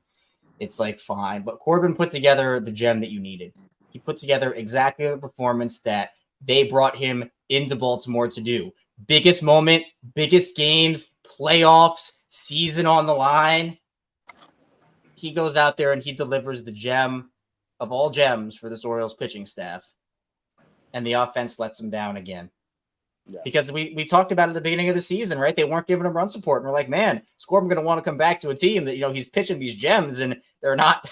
it's like fine. But Corbin put together the gem that you needed. He put together exactly the performance that they brought him into Baltimore to do. Biggest moment, biggest games, playoffs, season on the line. He goes out there and he delivers the gem of all gems for this Orioles pitching staff. And the offense lets him down again. Yeah. Because we talked about it at the beginning of the season, right? They weren't giving him run support. And we're like, man, is Corbin going to want to come back to a team that, he's pitching these gems and they're not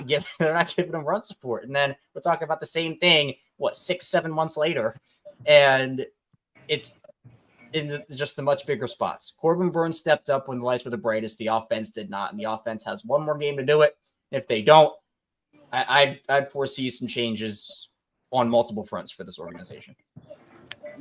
giving him run support. And then we're talking about the same thing, 6-7 months later. And it's in just the much bigger spots. Corbin Burnes stepped up when the lights were the brightest. The offense did not. And the offense has one more game to do it. If they don't, I'd foresee some changes on multiple fronts for this organization.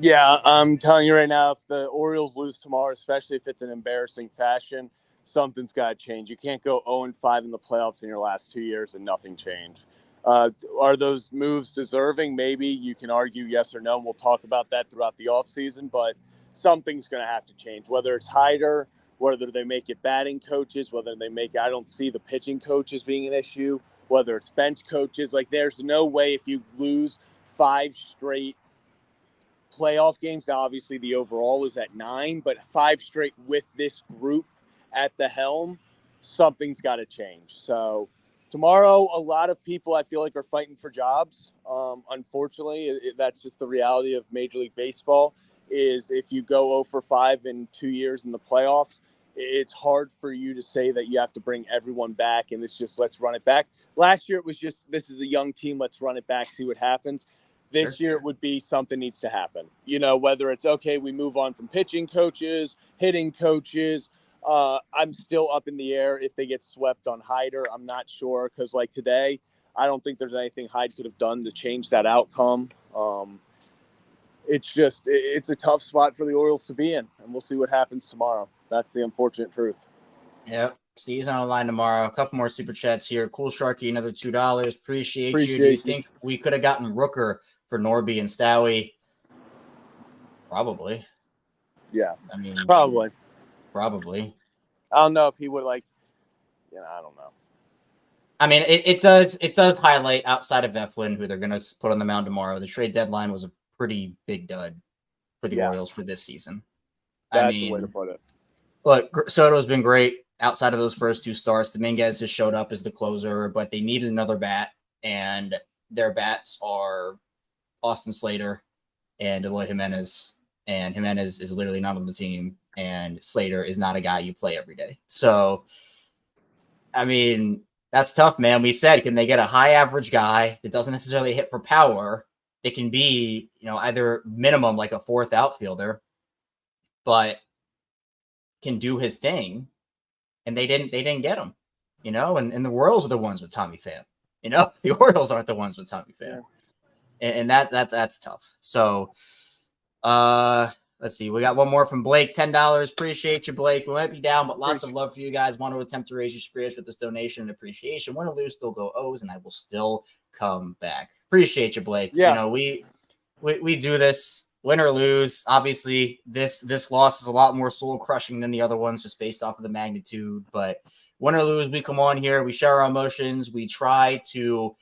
Yeah, I'm telling you right now, if the Orioles lose tomorrow, especially if it's an embarrassing fashion, something's got to change. You can't go 0-5 in the playoffs in your last 2 years and nothing changed. Are those moves deserving? Maybe you can argue yes or no. And we'll talk about that throughout the offseason, but something's going to have to change, whether it's Hyder, whether they make it batting coaches, whether they make it, I don't see the pitching coaches being an issue, whether it's bench coaches. Like, there's no way if you lose 5 straight playoff games. Now, obviously, the overall is at 9, but 5 straight with this group at the helm, something's got to change. So tomorrow, a lot of people I feel like are fighting for jobs. Unfortunately, that's just the reality of Major League Baseball. Is if you go 0-5 in 2 years in the playoffs, it's hard for you to say that you have to bring everyone back and it's just let's run it back. Last year, it was just, this is a young team, let's run it back, see what happens. This year it would be something needs to happen. Whether it's okay, we move on from pitching coaches, hitting coaches. I'm still up in the air if they get swept on Hyder. I'm not sure because like today, I don't think there's anything Hyde could have done to change that outcome. It's a tough spot for the Orioles to be in, and we'll see what happens tomorrow. That's the unfortunate truth. Yep. Season on the line tomorrow. A couple more super chats here. Cool Sharky, another $2. Appreciate you. Do you think we could have gotten Rooker for Norby and Stowie? Probably. Yeah. I mean, probably. I don't know if he would I don't know. I mean, it does highlight outside of Eflin, who they're going to put on the mound tomorrow. The trade deadline was a pretty big dud for the Orioles for this season. That's the way to put it. Look, Soto's been great outside of those first two starts. Dominguez has showed up as the closer, but they needed another bat, and their bats are Austin Slater and Eloy Jimenez, and Jimenez is literally not on the team, and Slater is not a guy you play every day. So, I mean, that's tough, man. We said, can they get a high average guy that doesn't necessarily hit for power? They can be, either minimum like a fourth outfielder, but can do his thing. And they didn't get him, and the Royals are the ones with Tommy Pham. The Orioles aren't the ones with Tommy Pham. Yeah. And that's tough. So, let's see. We got one more from Blake, $10. Appreciate you, Blake. We might be down, but lots of love for you guys. Want to attempt to raise your spirits with this donation and appreciation. Win or lose, still go O's, and I will still come back. Appreciate you, Blake. Yeah. We do this, win or lose. Obviously, this loss is a lot more soul crushing than the other ones, just based off of the magnitude. But win or lose, we come on here, we share our emotions, we try to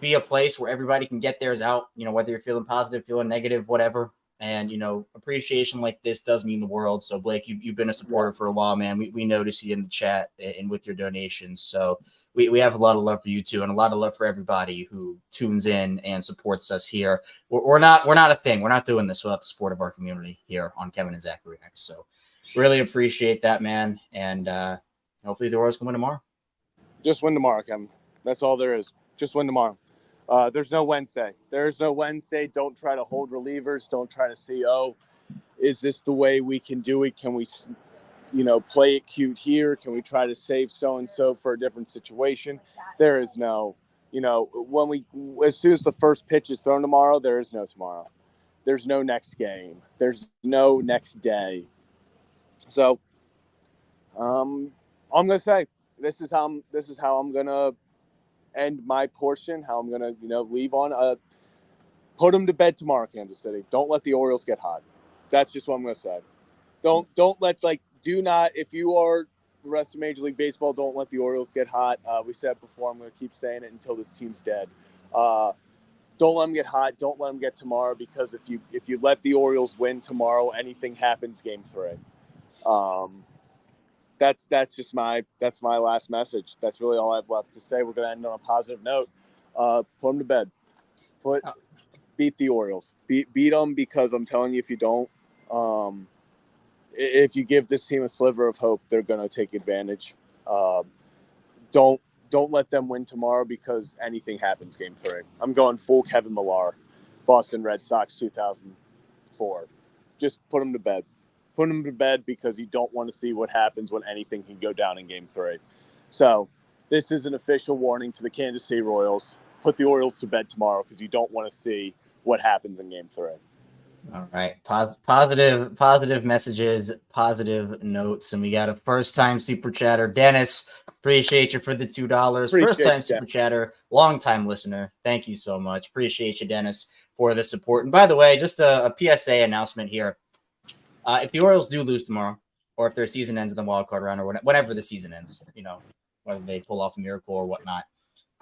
be a place where everybody can get theirs out. Whether you're feeling positive, feeling negative, whatever. And, appreciation like this does mean the world. So, Blake, you've been a supporter for a while, man. We notice you in the chat and with your donations. So we have a lot of love for you, too, and a lot of love for everybody who tunes in and supports us here. We're not a thing. We're not doing this without the support of our community here on Kevin and Zach React. So really appreciate that, man. And hopefully the Orioles can win tomorrow. Just win tomorrow, Kevin. That's all there is. Just win tomorrow. There's no Wednesday. There's no Wednesday. Don't try to hold relievers. Don't try to see, is this the way we can do it? Can we, play it cute here? Can we try to save so-and-so for a different situation? There is no, as soon as the first pitch is thrown tomorrow, there is no tomorrow. There's no next game. There's no next day. So, I'm going to say, this is how I'm going to end my portion, how I'm going to, leave on. Put them to bed tomorrow, Kansas City. Don't let the Orioles get hot. That's just what I'm going to say. Don't let, do not, if you are the rest of Major League Baseball, don't let the Orioles get hot. We said it before, I'm going to keep saying it until this team's dead. Don't let them get hot. Don't let them get tomorrow, because if you let the Orioles win tomorrow, anything happens game 3. That's just my last message. That's really all I have left to say. We're going to end on a positive note. Put them to bed. Beat the Orioles. Beat them, because I'm telling you, if you don't, if you give this team a sliver of hope, they're going to take advantage. Don't let them win tomorrow, because anything happens game 3. I'm going full Kevin Millar, Boston Red Sox 2004. Just put them to bed. Put them to bed, because you don't want to see what happens when anything can go down in game 3. So this is an official warning to the Kansas City Royals. Put the Orioles to bed tomorrow, because you don't want to see what happens in game 3. All right. Positive messages, positive notes. And we got a first-time super chatter. Dennis, appreciate you for the $2. First-time super chatter, long-time listener. Thank you so much. Appreciate you, Dennis, for the support. And by the way, just a PSA announcement here. If the Orioles do lose tomorrow, or if their season ends in the wild card round, or whenever the season ends, whether they pull off a miracle or whatnot,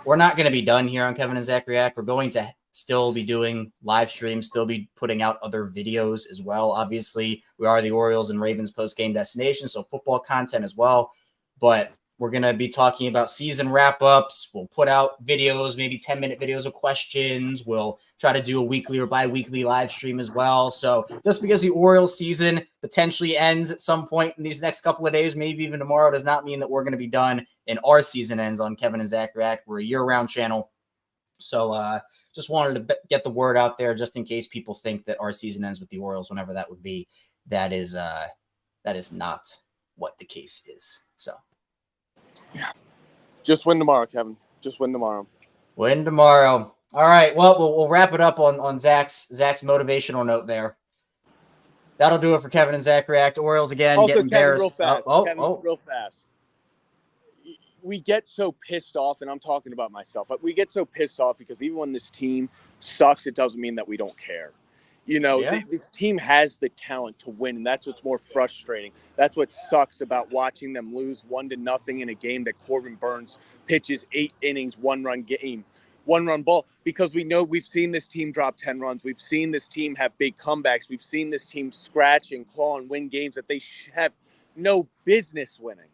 we're not going to be done here on Kevin and Zach React. We're going to still be doing live streams, still be putting out other videos as well. Obviously, we are the Orioles and Ravens post-game destination, so football content as well. But we're going to be talking about season wrap-ups. We'll put out videos, maybe 10-minute videos of questions. We'll try to do a weekly or bi-weekly live stream as well. So just because the Orioles season potentially ends at some point in these next couple of days, maybe even tomorrow, does not mean that we're going to be done and our season ends on Kevin and Zach React. We're a year-round channel. So just wanted to get the word out there just in case people think that our season ends with the Orioles, whenever that would be. That is not what the case is. So, yeah, just win tomorrow, Kevin. Just win tomorrow. Win tomorrow. All right. Well, we'll wrap it up on Zach's motivational note there. That'll do it for Kevin and Zach React. Orioles again Also, get Kevin, embarrassed. Real fast. We get so pissed off, and I'm talking about myself. We get so pissed off because even when this team sucks, it doesn't mean that we don't care. You know, this team has the talent to win, and that's what's more frustrating. That's what sucks about watching them lose 1-0 in a game that Corbin Burnes pitches 8 innings, 1-run game, 1-run ball, because we know we've seen this team drop 10 runs. We've seen this team have big comebacks. We've seen this team scratch and claw and win games that they have no business winning.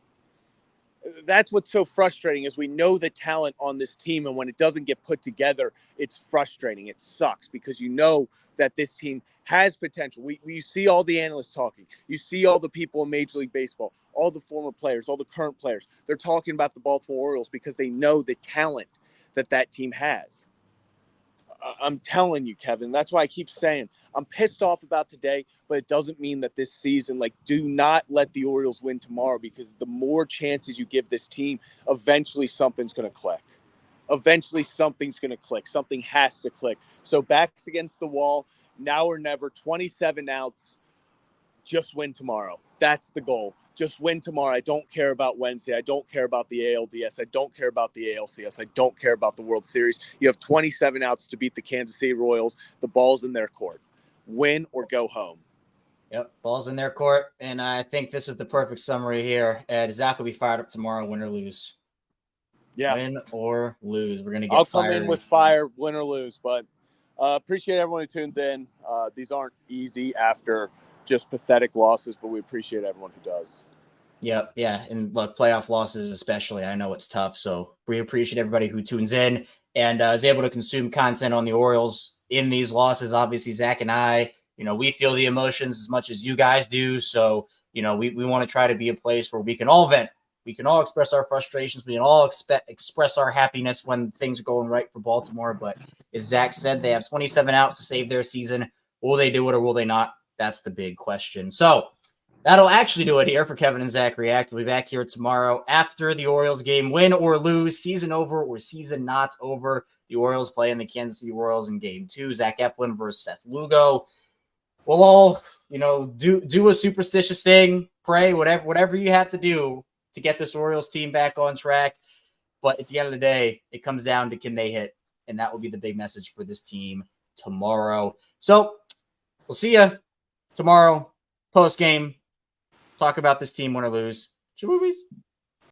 That's what's so frustrating is we know the talent on this team, and when it doesn't get put together, it's frustrating. It sucks because you know that this team has potential. We see all the analysts talking. You see all the people in Major League Baseball, all the former players, all the current players. They're talking about the Baltimore Orioles because they know the talent that team has. I'm telling you, Kevin, that's why I keep saying I'm pissed off about today, but it doesn't mean that this season, do not let the Orioles win tomorrow, because the more chances you give this team, eventually something's going to click. Eventually something's going to click. Something has to click. So backs against the wall, now or never, 27 outs, just win tomorrow. That's the goal. Just win tomorrow. I don't care about Wednesday. I don't care about the ALDS. I don't care about the ALCS. I don't care about the World Series. You have 27 outs to beat the Kansas City Royals. The ball's in their court. Win or go home. Yep, ball's in their court. And I think this is the perfect summary here. Zach will be fired up tomorrow, win or lose. Yeah. Win or lose. We're going to get I'll fired. come in with fire, win or lose. But appreciate everyone who tunes in. These aren't easy after just pathetic losses, but we appreciate everyone who does. Yep, yeah, and look, playoff losses especially, I know it's tough, so we appreciate everybody who tunes in and is able to consume content on the Orioles in these losses. Obviously, Zach and I, we feel the emotions as much as you guys do, so, we want to try to be a place where we can all vent. We can all express our frustrations. We can all express our happiness when things are going right for Baltimore, but as Zach said, they have 27 outs to save their season. Will they do it or will they not? That's the big question. So, that'll actually do it here for Kevin and Zach React. We'll be back here tomorrow after the Orioles game. Win or lose, season over or season not over. The Orioles playing the Kansas City Royals in Game 2. Zach Eflin versus Seth Lugo. We'll all, do a superstitious thing, pray, whatever you have to do to get this Orioles team back on track. But at the end of the day, it comes down to can they hit, and that will be the big message for this team tomorrow. So we'll see you tomorrow post game. Talk about this team, win or lose. Movies.